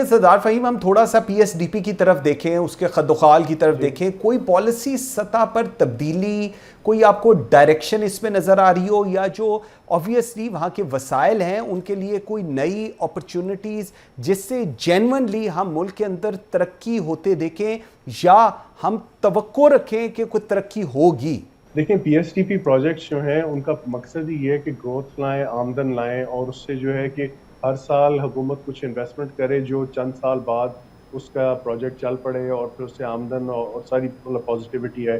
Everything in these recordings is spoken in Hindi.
लेकिन सरदार फहीम, हम थोड़ा सा पीएसडीपी की तरफ देखें, उसके खदोखाल की तरफ देखें, कोई पॉलिसी सतह पर तब्दीली, कोई आपको डायरेक्शन इसमें नज़र आ रही हो, या जो ऑब्वियसली वहाँ के वसाइल हैं उनके लिए कोई नई अपॉर्चुनिटीज़ जिससे जेन्युइनली हम मुल्क के अंदर तरक्की होते देखें, या हम तवक्को रखें कि कोई तरक्की होगी? देखिए, पीएसटीपी प्रोजेक्ट्स जो हैं उनका मकसद ही ये है कि ग्रोथ लाएं, आमदन लाएं, और उससे जो है कि हर साल हुकूमत कुछ इन्वेस्टमेंट करे जो चंद साल बाद उसका प्रोजेक्ट चल पड़े और फिर उससे आमदन और सारी मतलब पॉजिटिविटी है।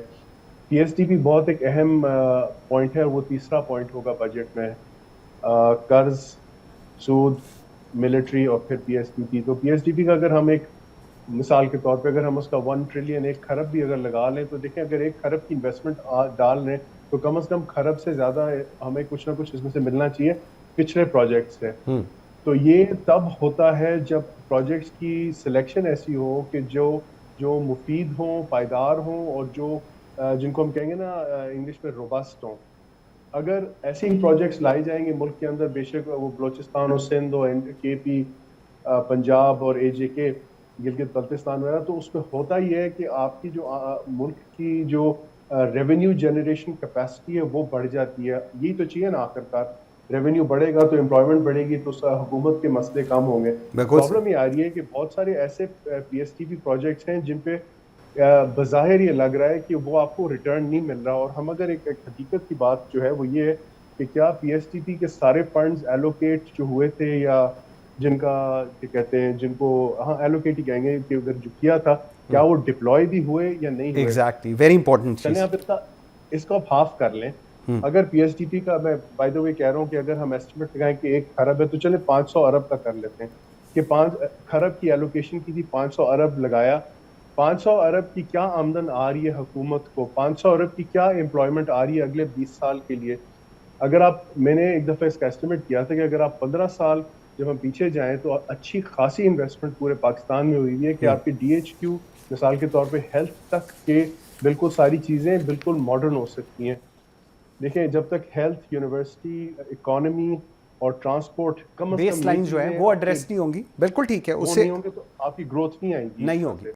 पीएसटीपी बहुत एक अहम पॉइंट है, वो तीसरा पॉइंट होगा बजट में। कर्ज, सूद, मिलिट्री और फिर पीएसटीपी। तो पीएसटीपी का अगर हम एक मिसाल के तौर पे अगर हम उसका 1 ट्रिलियन, 1 खरब भी अगर लगा लें, तो देखें अगर 1 खरब की इन्वेस्टमेंट डाल रहे हैं तो कम से कम खरब से ज्यादा हमें कुछ ना कुछ इसमें से मिलना चाहिए पिछले प्रोजेक्ट से। तो ये तब होता है जब प्रोजेक्ट्स की सिलेक्शन ऐसी हो कि जो जो मुफीद हों, पायदार हों, और जो जिनको हम कहेंगे ना इंग्लिश में रोबस्ट हों। अगर ऐसे ही प्रोजेक्ट्स लाए जाएंगे मुल्क के अंदर, बेशक वो बलोचिस्तान और सिंध और केपी, पंजाब और एजेके, गिलगित बल्तिस्तान वगैरह, तो उसमें होता ही है कि आपकी जो मुल्क की जो रेवेन्यू जनरेशन कैपेसिटी है वो बढ़ जाती है। यही तो चाहिए ना आखिरकार। रेवेन्यू बढ़ेगा तो एम्प्लॉयमेंट बढ़ेगी, तो हुकूमत के मसले कम होंगे। प्रॉब्लम ये आ रही है कि बहुत सारे ऐसे पीएसटीपी प्रोजेक्ट्स हैं जिन पे बज़ाहिर ये लग रहा है कि वो आपको रिटर्न नहीं मिल रहा। और हम अगर एक हकीकत की बात जो है वो ये है कि क्या पीएसटीपी के सारे फंड्स एलोकेट जो हुए थे, या जिनका क्या कहते हैं, जिनको हाँ एलोकेट ही कहेंगे कि अगर जो किया था, क्या वो डिप्लॉय भी हुए या नहीं हुए? एग्जैक्टली, वेरी इंपॉर्टेंट चलें चीज। आप इसको आप हाफ कर लें। अगर पीएसटीपी का, मैं बाय द वे कह रहा हूँ कि अगर हम एस्टिमेट लगाएं कि 1 खरब है, तो चले 500 अरब का कर लेते हैं कि 5 खरब की एलोकेशन की थी, 500 अरब लगाया। 500 अरब की क्या आमदन आ रही है हुकूमत को? 500 अरब की क्या एम्प्लॉयमेंट आ रही है अगले 20 साल के लिए? अगर आप, मैंने एक दफ़ा इसका एस्टिमेट किया था कि अगर आप 15 साल जब हम पीछे जाएं तो अच्छी खासी इन्वेस्टमेंट पूरे पाकिस्तान में हुई है कि आपकी डीएचक्यू मिसाल के तौर पे हेल्थ तक के बिल्कुल सारी चीज़ें बिल्कुल मॉडर्न हो सकती हैं। देखें, जब तक हेल्थ, यूनिवर्सिटी, इकोनॉमी और ट्रांसपोर्ट कम से बेस कम ये लाइन जो है चीज़ें वो आपके एड्रेस नहीं होंगी, बिल्कुल ठीक है, वो उससे नहीं होंगे तो आपकी ग्रोथ नहीं आएगी इस नहीं तरह होगी। से।